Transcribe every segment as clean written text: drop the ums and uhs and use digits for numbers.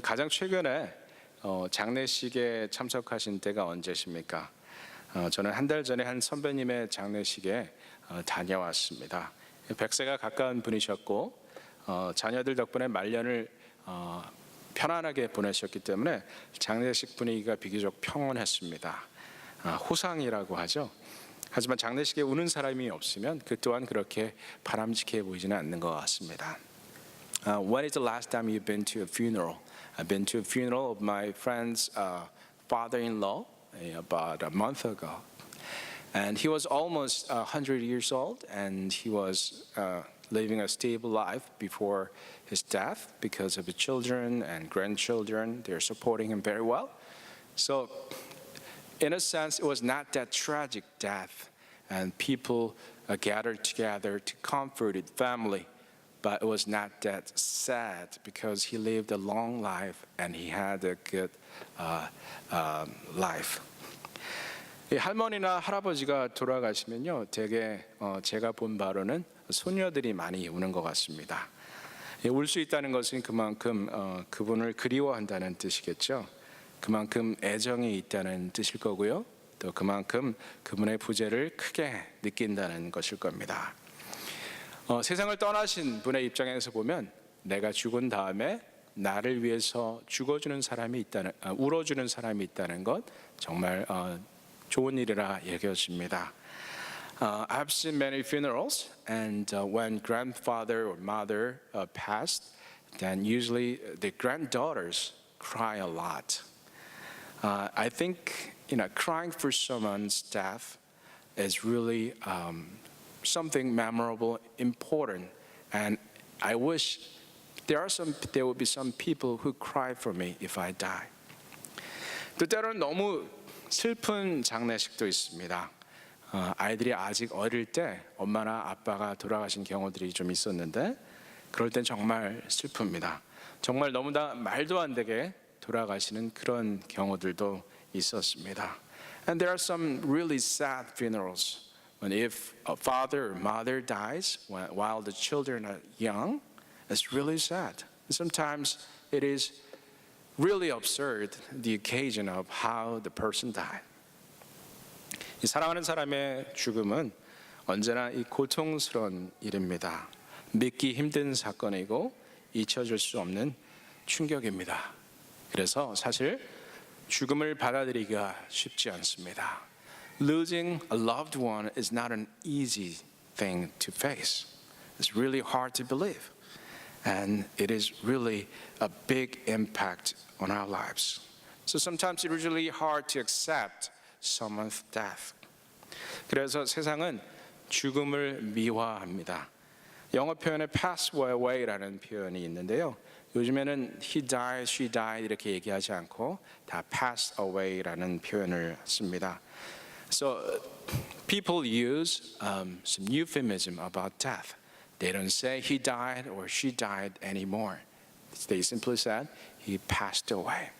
가장 최근에 장례식에 참석하신 때가 언제십니까? 저는 한 달 전에 한 선배님의 장례식에 다녀왔습니다. 100세가 가까운 분이셨고 자녀들 덕분에 말년을 편안하게 보내셨기 때문에 장례식 분위기가 비교적 평온했습니다. 호상이라고 하죠. 하지만 장례식에 우는 사람이 없으면 그 또한 그렇게 바람직해 보이지는 않는 것 같습니다. When is the last time you've been to a funeral? I've been to a funeral of my friend's father-in-law about a month ago. And he was almost 100 years old, and he was living a stable life before his death because of his children and grandchildren. They're supporting him very well. So, in a sense, it was not that tragic death, and people gathered together to comfort his family. But it was not that sad because he lived a long life and he had a good life. 할머니나 할아버지가 돌아가시면요, 대개 제가 본 바로는 소녀들이 많이 우는 것 같습니다. 울 수 있다는 것은 그만큼 그분을 그리워한다는 뜻이겠죠. 그만큼 애정이 있다는 뜻일 거고요. 또 그만큼 그분의 부재를 크게 느낀다는 것일 겁니다. 세상을 떠나신 분의 입장에서 보면 내가 죽은 다음에 나를 위해서 죽어주는 사람이 있다는, 울어주는 사람이 있다는 것 정말 좋은 일이라 여겨집니다. I've seen many funerals, and when grandfather or mother passed, then usually the granddaughters cry a lot. I think crying for someone's death is really something memorable, important, and I wish there would be some people who cry for me if I die. 또 때로는 너무 슬픈 장례식도 있습니다. 아이들이 아직 어릴 때 엄마나 아빠가 돌아가신 경우들이 좀 있었는데 그럴 땐 정말 슬픕니다. 정말 너무나 말도 안 되게 돌아가시는 그런 경우들도 있었습니다. And there are some really sad funerals. When if a father or mother dies while the children are young, it's really sad. Sometimes it is really absurd, the occasion of how the person died. 이 사랑하는 사람의 죽음은 언제나 이 고통스러운 일입니다. 믿기 힘든 사건이고 잊혀질 수 없는 충격입니다. 그래서 사실 죽음을 받아들이기가 쉽지 않습니다. Losing a loved one is not an easy thing to face. It's really hard to believe. And it is really a big impact on our lives. So sometimes it is really hard to accept someone's death. 그래서 세상은 죽음을 미화합니다. 영어 표현에 pass away라는 표현이 있는데요. 요즘에는 he died, she died 이렇게 얘기하지 않고 다 pass away라는 표현을 씁니다. So people use some euphemism about death. They don't say he died or she died anymore. They simply said he passed away.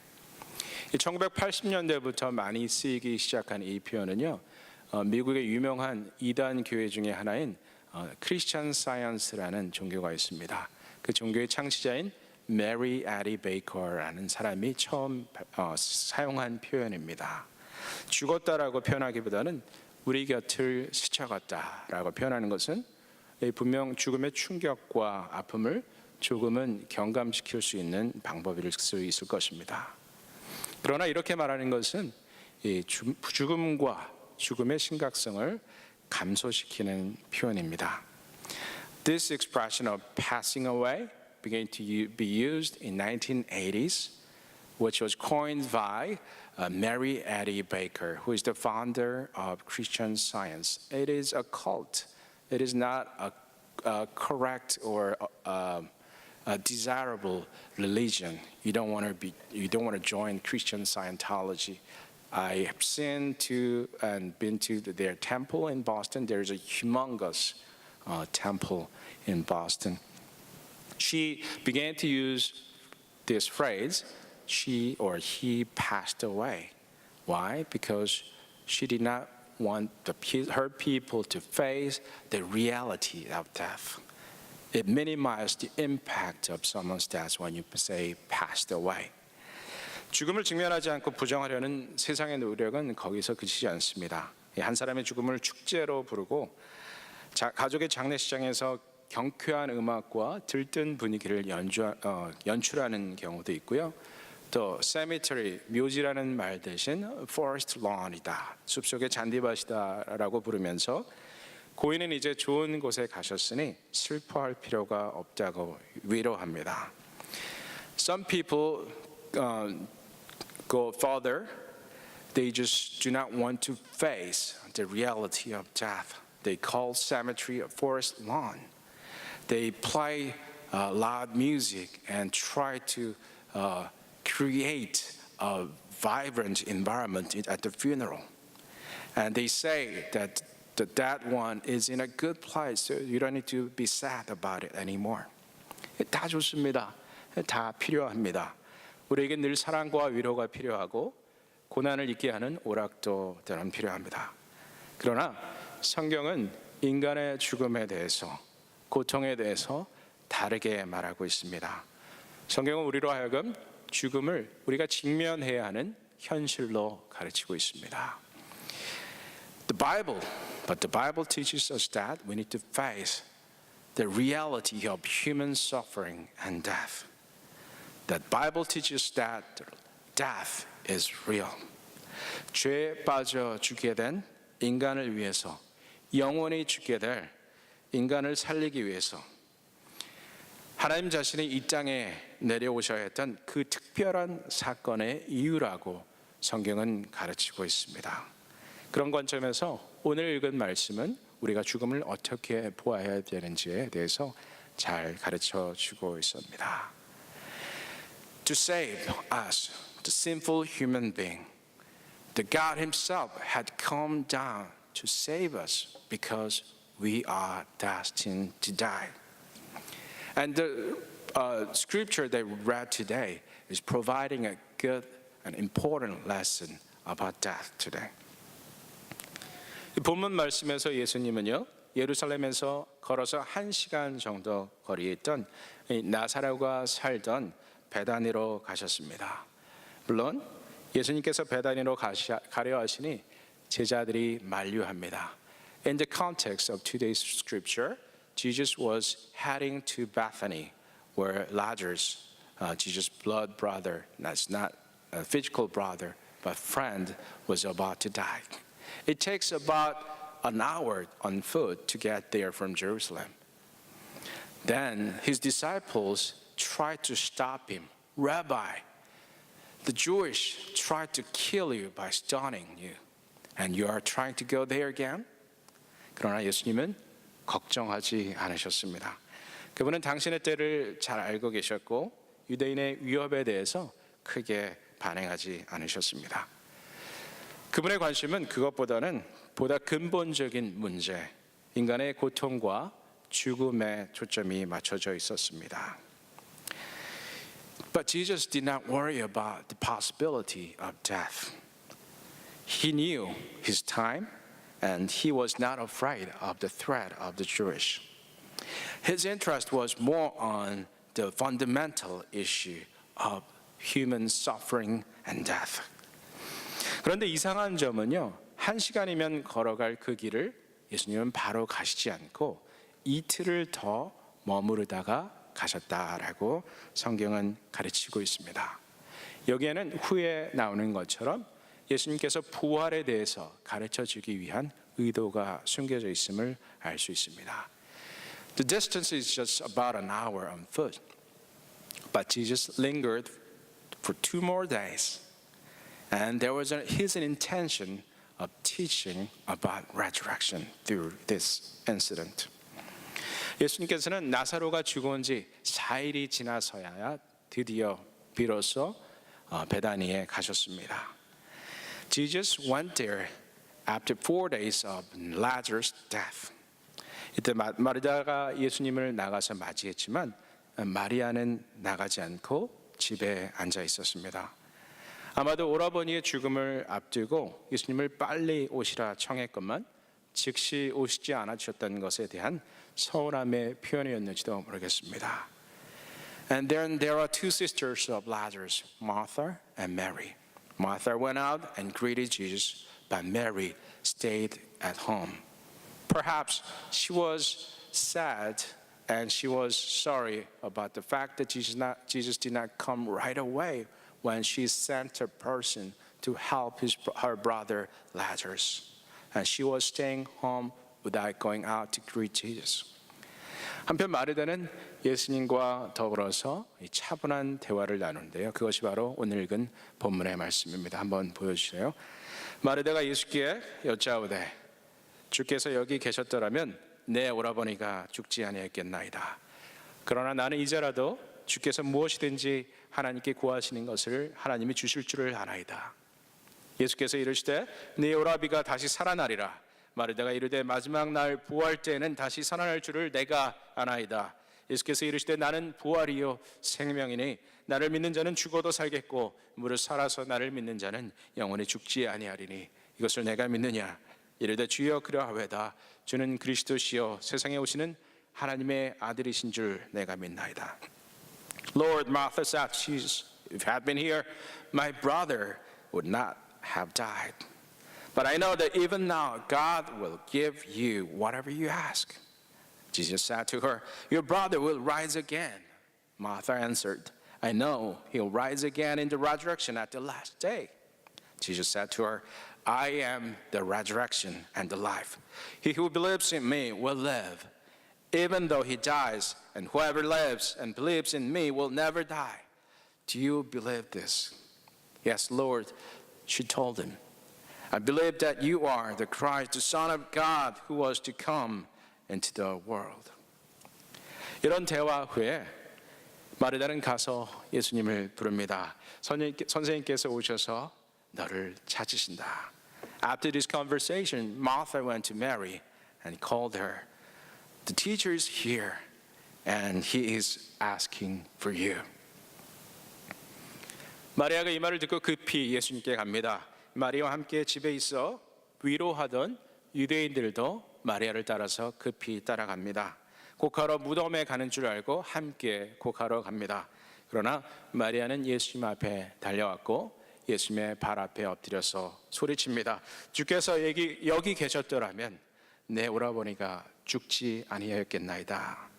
1980년대부터 많이 쓰이기 시작한 이 표현은요, 미국의 유명한 이단 교회 중에 하나인 크리스천 사이언스라는 종교가 있습니다. 그 종교의 창시자인 메리 애디 베이커라는 사람이 처음 사용한 표현입니다. 죽었다라고 표현하기보다는 우리 곁을 스쳐갔다라고 표현하는 것은 분명 죽음의 충격과 아픔을 조금은 경감시킬 수 있는 방법일 수 있을 것입니다. 그러나 이렇게 말하는 것은 죽음과 죽음의 심각성을 감소시키는 표현입니다. This expression of passing away began to be used in 1980s, which was coined by Mary Eddy Baker, who is the founder of Christian Science. It is a cult. It is not a correct or a desirable religion. You don't want to join Christian Scientology. I have been to their temple in Boston. There is a humongous temple in Boston. She began to use this phrase, she or he passed away. Why? Because she did not want her people to face the reality of death. It minimizes the impact of someone's death when you say passed away. 죽음을 직면하지 않고 부정하려는 세상의 노력은 거기서 그치지 않습니다. 한 사람의 죽음을 축제로 부르고 가족의 장례식장에서 경쾌한 음악과 들뜬 분위기를 연출하는 경우도 있고요. 또 cemetery, 묘지라는 말 대신 forest lawn이다, 숲속의 잔디밭이다라고 부르면서 고인은 이제 좋은 곳에 가셨으니 슬퍼할 필요가 없다고 위로합니다. Some people go further. They just do not want to face the reality of death. They call cemetery a forest lawn. They play loud music and try to create a vibrant environment at the funeral. And they say that the dead one is in a good place, so you don't need to be sad about it anymore. 다 좋습니다. 다 필요합니다. 우리에게 늘 사랑과 위로가 필요하고 고난을 잊게 하는 오락도 또한 필요합니다. 그러나 성경은 인간의 죽음에 대해서, 고통에 대해서 다르게 말하고 있습니다. 성경은 우리로 하여금 죽음을 우리가 직면해야 하는 현실로 가르치고 있습니다. But the Bible teaches us that we need to face the reality of human suffering and death. The Bible teaches that death is real. 죄에 빠져 죽게 된 인간을 위해서, 영원히 죽게 될 인간을 살리기 위해서 하나님 자신이 이 땅에 내려오셔야 했던 그 특별한 사건의 이유라고 성경은 가르치고 있습니다. 그런 관점에서 오늘 읽은 말씀은 우리가 죽음을 어떻게 보아야 되는지에 대해서 잘 가르쳐 주고 있습니다. To save us, the sinful human being, the God Himself had come down to save us because we are destined to die. And the scripture that we read today is providing a good and important lesson about death today. 본문 말씀에서 예수님은요, 예루살렘에서 걸어서 1시간 정도 거리에 있던 나사로가 살던 베다니로 가셨습니다. 물론 예수님께서 베다니로 가려 하시니 제자들이 만류합니다. In the context of today's scripture, Jesus was heading to Bethany, where Lazarus, Jesus' blood brother, that's not a physical brother, but friend, was about to die. It takes about an hour on foot to get there from Jerusalem. Then his disciples tried to stop him. Rabbi, the Jewish tried to kill you by stoning you, and you are trying to go there again? 그러나 예수님은 걱정하지 않으셨습니다. 그분은 당신의 때를 잘 알고 계셨고 유대인의 위협에 대해서 크게 반응하지 않으셨습니다. 그분의 관심은 그것보다는 보다 근본적인 문제, 인간의 고통과 죽음에 초점이 맞춰져 있었습니다. But Jesus did not worry about the possibility of death. He knew his time, and he was not afraid of the threat of the Jewish. His interest was more on the fundamental issue of human suffering and death. 그런데 이상한 점은요, 1시간이면 걸어갈 그 길을 예수님은 바로 가시지 않고 이틀을 더 머무르다가 가셨다라고 성경은 가르치고 있습니다. 여기에는 후에 나오는 것처럼 예수님께서 부활에 대해서 가르쳐 주기 위한 의도가 숨겨져 있음을 알 수 있습니다. The distance is just about an hour on foot, but Jesus lingered for 2 more days, and there was his intention of teaching about resurrection through this incident. 예수님께서는 나사로가 죽은 지 4일이 지나서야 드디어 비로소 베다니에 가셨습니다. Jesus went there after 4 days of Lazarus' death. 이때 마리아가 예수님을 나가서 맞이했지만 마리아는 나가지 않고 집에 앉아 있었습니다. 아마도 오라버니의 죽음을 앞두고 예수님을 빨리 오시라 청했건만 즉시 오시지 않으셨던 것에 대한 서운함의 표현이었는지도 모르겠습니다. And then there are two sisters of Lazarus, Martha and Mary. Martha went out and greeted Jesus, but Mary stayed at home. Perhaps she was sad and she was sorry about the fact that Jesus did not come right away when she sent a person to help her brother Lazarus. And she was staying home without going out to greet Jesus. 한편 마르다는 예수님과 더불어서 차분한 대화를 나누는데요. 그것이 바로 오늘 읽은 본문의 말씀입니다. 한번 보여주세요. 마르다가 예수께 여짜오되 주께서 여기 계셨더라면 내 오라버니가 죽지 아니했겠나이다. 그러나 나는 이제라도 주께서 무엇이든지 하나님께 구하시는 것을 하나님이 주실 줄을 아나이다. 예수께서 이르시되 네 오라비가 다시 살아나리라. 마르다가 이르되 마지막 날 부활 때에는 다시 살아날 줄을 내가 아나이다. 예수께서 이르시되 나는 부활이요 생명이니 나를 믿는 자는 죽어도 살겠고 무릇 살아서 나를 믿는 자는 영원히 죽지 아니하리니 이것을 내가 믿느냐. 이르되 주여 그러하외다. 주는 그리스도시요 세상에 오시는 하나님의 아들이신 줄 내가 믿나이다. Lord, Martha said to Jesus, if you had been here, my brother would not have died. But I know that even now God will give you whatever you ask. Jesus said to her, your brother will rise again. Martha answered, I know he'll rise again in the resurrection at the last day. Jesus said to her, I am the resurrection and the life. He who believes in me will live, even though he dies, and whoever lives and believes in me will never die. Do you believe this? Yes, Lord, she told him. I believe that you are the Christ, the Son of God, who was to come into the world. 이런 대화 후에 마르다는 가서 예수님을 부릅니다. 선생님께서 오셔서 너를 찾으신다. After this conversation, Martha went to Mary and called her. The teacher is here and he is asking for you. 마리아가 이 말을 듣고 급히 예수님께 갑니다. 마리아와 함께 집에 있어 위로하던 유대인들도 마리아를 따라서 급히 따라갑니다. 곡하러 무덤에 가는 줄 알고 함께 곡하러 갑니다. 그러나 마리아는 예수님 앞에 달려왔고 예수님의 발 앞에 엎드려서 소리칩니다. 주께서 여기 계셨더라면 내 오라버니가 죽지 아니하였겠나이다.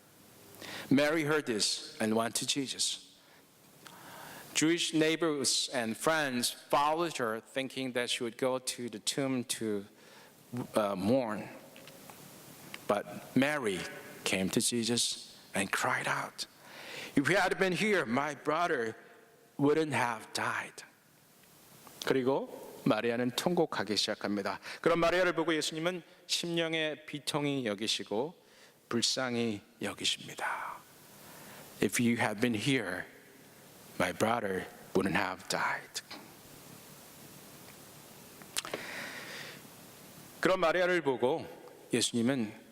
Mary heard this and went to Jesus. Jewish neighbors and friends followed her, thinking that she would go to the tomb to mourn. But Mary came to Jesus and cried out, if he had been here, my brother wouldn't have died. 그리고 마리아는 통곡하기 시작합니다. 그런 마리아를 보고 예수님은 심령의 비통히 여기시고 불쌍히 여기십니다. If you had been here, my brother wouldn't have died. 그런 마리아를 보고 예수님은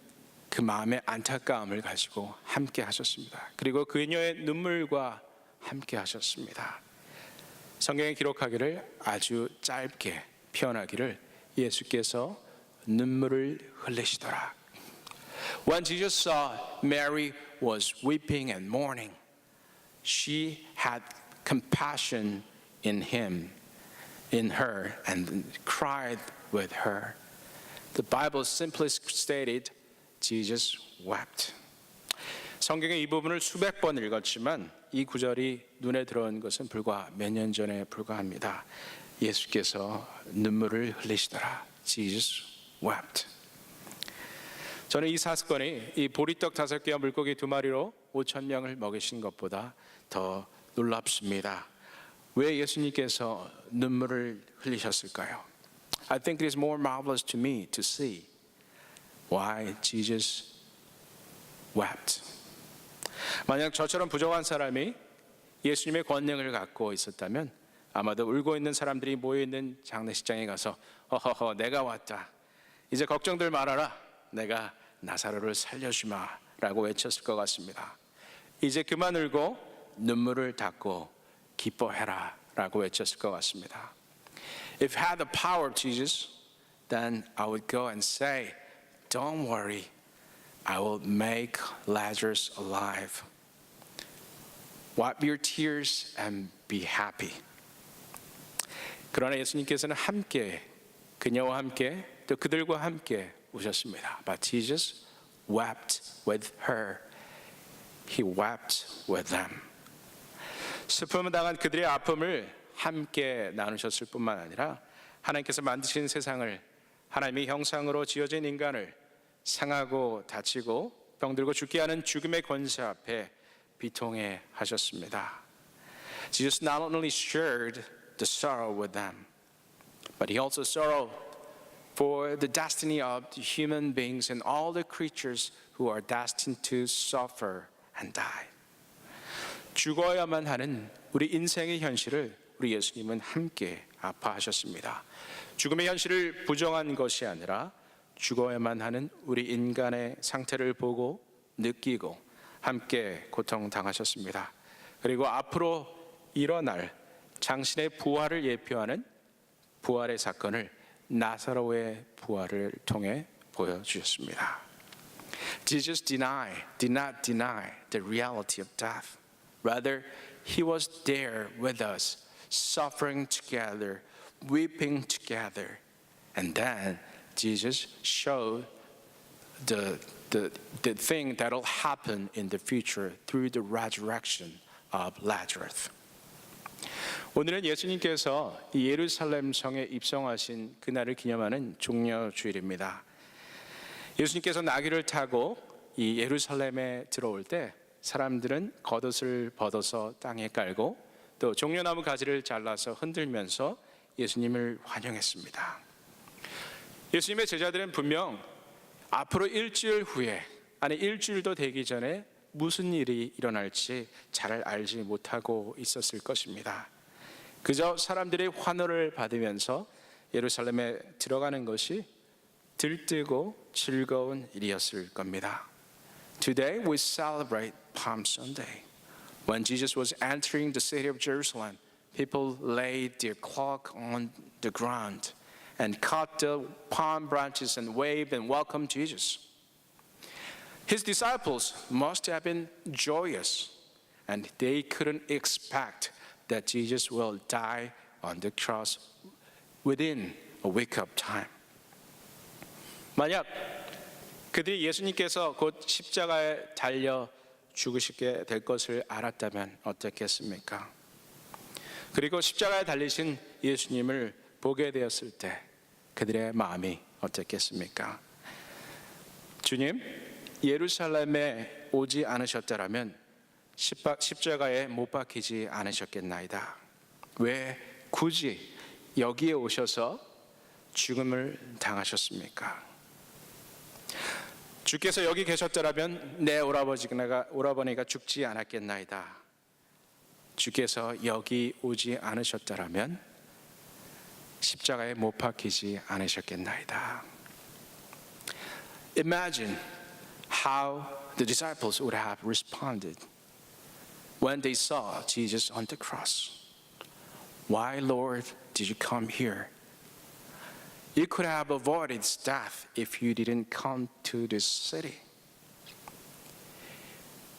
그 마음의 안타까움을 가지고 함께 하셨습니다. 그리고 그녀의 눈물과 함께 하셨습니다. 성경에 기록하기를 아주 짧게 표현하기를 예수께서 눈물을 흘리시더라. When Jesus saw Mary was weeping and mourning, she had compassion in her, and cried with her. The Bible simply stated, Jesus wept. 성경의 이 부분을 수백 번 읽었지만 이 구절이 눈에 들어온 것은 불과 몇 년 전에 불과합니다. 예수께서 눈물을 흘리시더라. Jesus wept. 저는 이 사건이 이 보리떡 5개와 물고기 2마리로 5,000명을 먹이신 것보다 더 놀랍습니다. 왜 예수님께서 눈물을 흘리셨을까요? I think it is more marvelous to me to see why Jesus wept. 만약 저처럼 부족한 사람이 예수님의 권능을 갖고 있었다면 아마도 울고 있는 사람들이 모여있는 장례식장에 가서 허허허 내가 왔다. 이제 걱정들 말아라. 내가 나사로를 살려주마 라고 외쳤을 것 같습니다. 이제 그만 울고 눈물을 닦고 기뻐해라 라고 외쳤을 것 같습니다. If I had the power of Jesus, then I would go and say, don't worry, I will make Lazarus alive. Wipe your tears and be happy. 그러나 예수님께서는 함께 그녀와 함께 또 그들과 함께 우셨습니다. But Jesus wept with her. He wept with them. 슬픔을 당한 그들의 아픔을 함께 나누셨을 뿐만 아니라 하나님께서 만드신 세상을 하나님의 형상으로 지어진 인간을 상하고 다치고 병들고 죽게 하는 죽음의 권세 앞에 비통해 하셨습니다. Jesus not only shared the sorrow with them, but he also sorrowed for the destiny of the human beings and all the creatures who are destined to suffer and die. 죽어야만 하는 우리 인생의 현실을 우리 예수님은 함께 아파하셨습니다. 죽음의 현실을 부정한 것이 아니라 죽어야만 하는 우리 인간의 상태를 보고 느끼고 함께 고통당하셨습니다. 그리고 앞으로 일어날 장신의 부활을 예표하는 부활의 사건을 나사로의 부활을 통해 보여주셨습니다. Jesus did not deny the reality of death. Rather, he was there with us, suffering together, weeping together. And then Jesus showed the thing that will happen in the future through the resurrection of Lazarus. 오늘은 예수님께서 이 예루살렘 성에 입성하신 그날을 기념하는 종려주일입니다. 예수님께서 나귀를 타고 이 예루살렘에 들어올 때 사람들은 겉옷을 벗어서 땅에 깔고 또 종려나무 가지를 잘라서 흔들면서 예수님을 환영했습니다. 예수님의 제자들은 분명 앞으로 일주일 후에, 아니 일주일도 되기 전에 무슨 일이 일어날지 잘 알지 못하고 있었을 것입니다. 그저 사람들의 환호를 받으면서 예루살렘에 들어가는 것이 들뜨고 즐거운 일이었을 겁니다. Today we celebrate Palm Sunday. When Jesus was entering the city of Jerusalem, people laid their cloak on the ground and cut the palm branches and waved and welcomed Jesus. His disciples must have been joyous, and they couldn't expect that Jesus will die on the cross within a week of time. 만약 그들이 예수님께서 곧 십자가에 달려 죽으시게 될 것을 알았다면 어떻겠습니까? 그리고 십자가에 달리신 예수님을 보게 되었을 때 그들의 마음이 어떻겠습니까? 주님, 예루살렘에 오지 않으셨더라면 십자가에 못 박히지 않으셨겠나이다. 왜 굳이 여기에 오셔서 죽음을 당하셨습니까? 주께서 여기 계셨더라면 내 오라버니가 죽지 않았겠나이다. 주께서 여기 오지 않으셨더라면 십자가에 못 박히지 않으셨겠나이다. Imagine how the disciples would have responded when they saw Jesus on the cross. Why, Lord, did you come here? You could have avoided death if you didn't come to this city.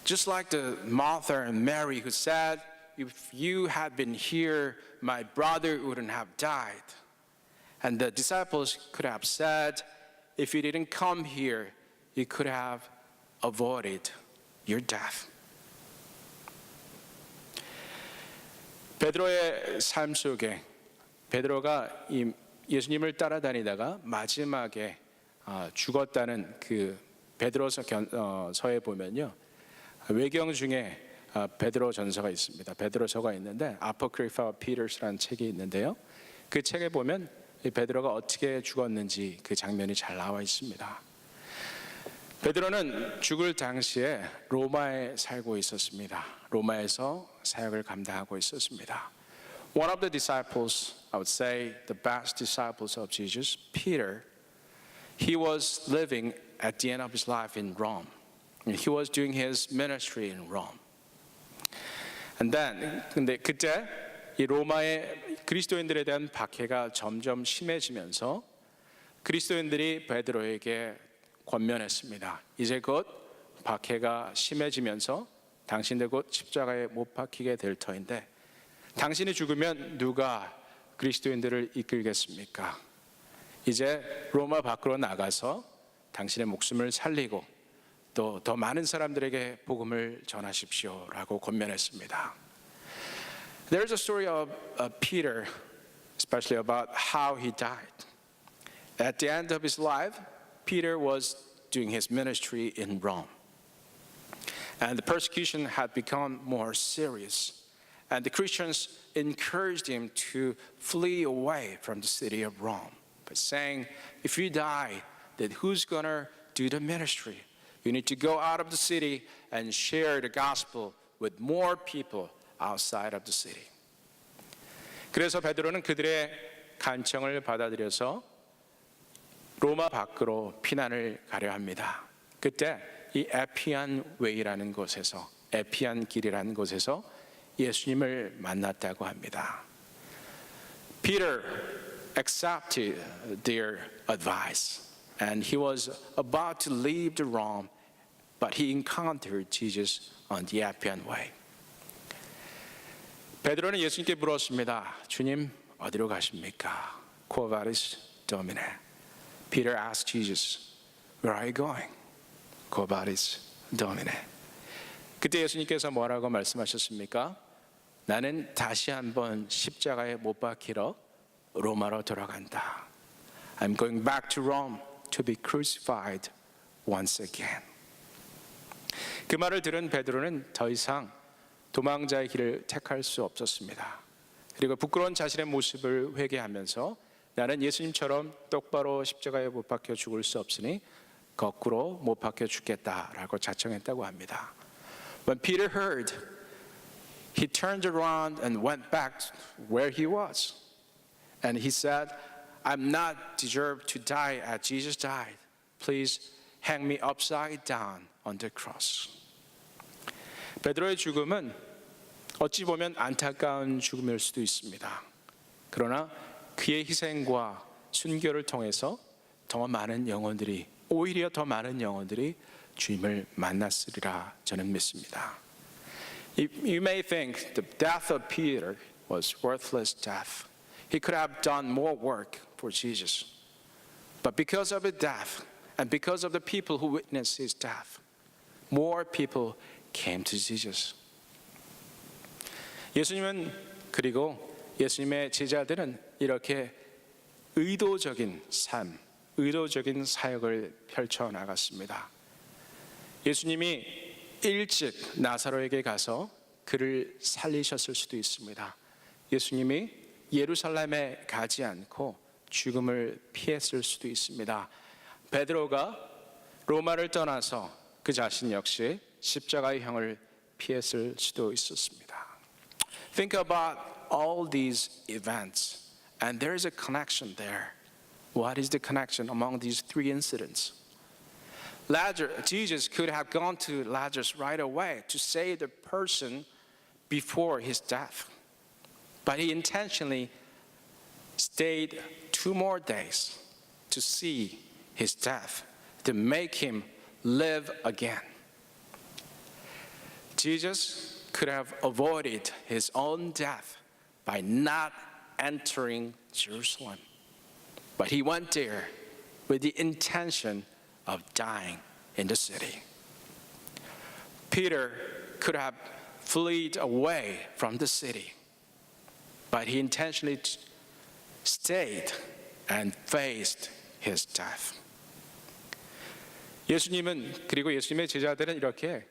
Just like the Martha and Mary who said, if you had been here, my brother wouldn't have died. And the disciples could have said, if you didn't come here, you could have avoided your death. 베드로의 삶 속에 베드로가 이 예수님을 따라다니다가 마지막에 죽었다는 그 베드로서에 보면요, 외경 중에 베드로 전서가 있습니다. 베드로서가 있는데 Apocrypha of Peters라는 책이 있는데요, 그 책에 보면 베드로가 어떻게 죽었는지 그 장면이 잘 나와 있습니다. 베드로는 죽을 당시에 로마에 살고 있었습니다. 로마에서 사역을 감당하고 있었습니다. One of the disciples, I would say the best disciples of Jesus, Peter, he was living at the end of his life in Rome. He was doing his ministry in Rome. And then, 근데 그때 이 로마의 그리스도인들에 대한 박해가 점점 심해지면서 그리스도인들이 베드로에게 권면했습니다. 이제 곧 박해가 심해지면서 당신들 곧 십자가에 못 박히게 될 터인데 당신이 죽으면 누가 그리스도인들을 이끌겠습니까? 이제 로마 밖으로 나가서 당신의 목숨을 살리고 또 더 많은 사람들에게 복음을 전하십시오라고 권면했습니다. There's a story of Peter, especially about how he died. At the end of his life, Peter was doing his ministry in Rome. And the persecution had become more serious. And the Christians encouraged him to flee away from the city of Rome by saying, if you die, then who's going to do the ministry? You need to go out of the city and share the gospel with more people outside of the city. 그래서 베드로는 그들의 간청을 받아들여서 로마 밖으로 피난을 가려 합니다. 그때 이 에피안 웨이라는 곳에서, 에피안 길이라는 곳에서 예수님을 만났다고 합니다. Peter accepted their advice and he was about to leave the Rome, but he encountered Jesus on the Appian Way. 베드로는 예수님께 물었습니다. 주님, 어디로 가십니까? Quo vadis, Domine? Peter asked Jesus, where are you going? Quo vadis, Domine? 그때 예수님께서 뭐라고 말씀하셨습니까? 나는 다시 한번 십자가에 못 박히러 로마로 돌아간다. I'm going back to Rome to be crucified once again. 그 말을 들은 베드로는 더 이상 도망자의 길을 택할 수 없었습니다. 그리고 부끄러운 자신의 모습을 회개하면서 나는 예수님처럼 똑바로 십자가에 못 박혀 죽을 수 없으니 거꾸로 못 박혀 죽겠다라고 자청했다고 합니다. When Peter heard, he turned around and went back where he was. And he said, I'm not deserved to die as Jesus died. Please hang me upside down on the cross. 베드로의 죽음은 어찌 보면 안타까운 죽음일 수도 있습니다. 그러나 그의 희생과 순교를 통해서 더 많은 영혼들이, 오히려 더 많은 영혼들이 주님을 만났으리라 저는 믿습니다. You may think the death of Peter was worthless death. He could have done more work for Jesus. But because of his death and because of the people who witnessed his death, more people came to Jesus. 예수님은 그리고 예수님의 제자들은 이렇게 의도적인 삶, 의도적인 사역을 펼쳐 나갔습니다. 예수님이 일찍 나사로에게 가서 그를 살리셨을 수도 있습니다. 예수님이 예루살렘에 가지 않고 죽음을 피했을 수도 있습니다. 베드로가 로마를 떠나서 그 자신 역시 십자가의 형을 피했을 수도 있었습니다. Think about all these events, and there is a connection there. What is the connection among these three incidents? Jesus could have gone to Lazarus right away to save the person before his death. But he intentionally stayed 2 more days to see his death, to make him live again. Jesus could have avoided his own death by not entering Jerusalem. But he went there with the intention of dying in the city. Peter could have fled away from the city, but he intentionally stayed and faced his death. 예수님은, 그리고 예수님의 제자들은 이렇게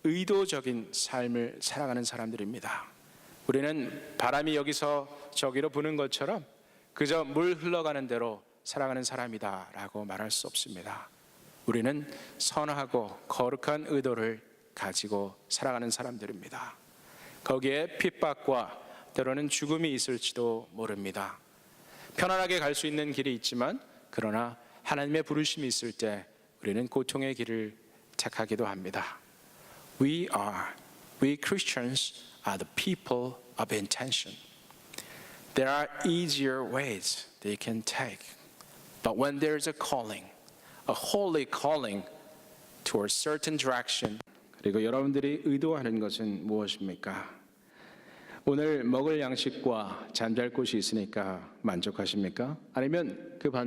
의도적인 삶을 살아가는 사람들입니다. 우리는 바람이 여기서 저기로 부는 것처럼 그저 물 흘러가는 대로 살아가는 사람이다 라고 말할 수 없습니다. 우리는 선하고 거룩한 의도를 가지고 살아가는 사람들입니다. 거기에 핍박과 때로는 죽음이 있을지도 모릅니다. 편안하게 갈 수 있는 길이 있지만 그러나 하나님의 부르심이 있을 때 우리는 고통의 길을 택하기도 합니다. We Christians are the people of intention. There are easier ways they can take. But when there is a calling, a holy calling toward certain direction. 그리고 여러분들이 의도하는 것은 무엇입니까? 오늘 먹을 양식과 잠잘 곳이 있으니까 만족하십니까? 아니면 그 반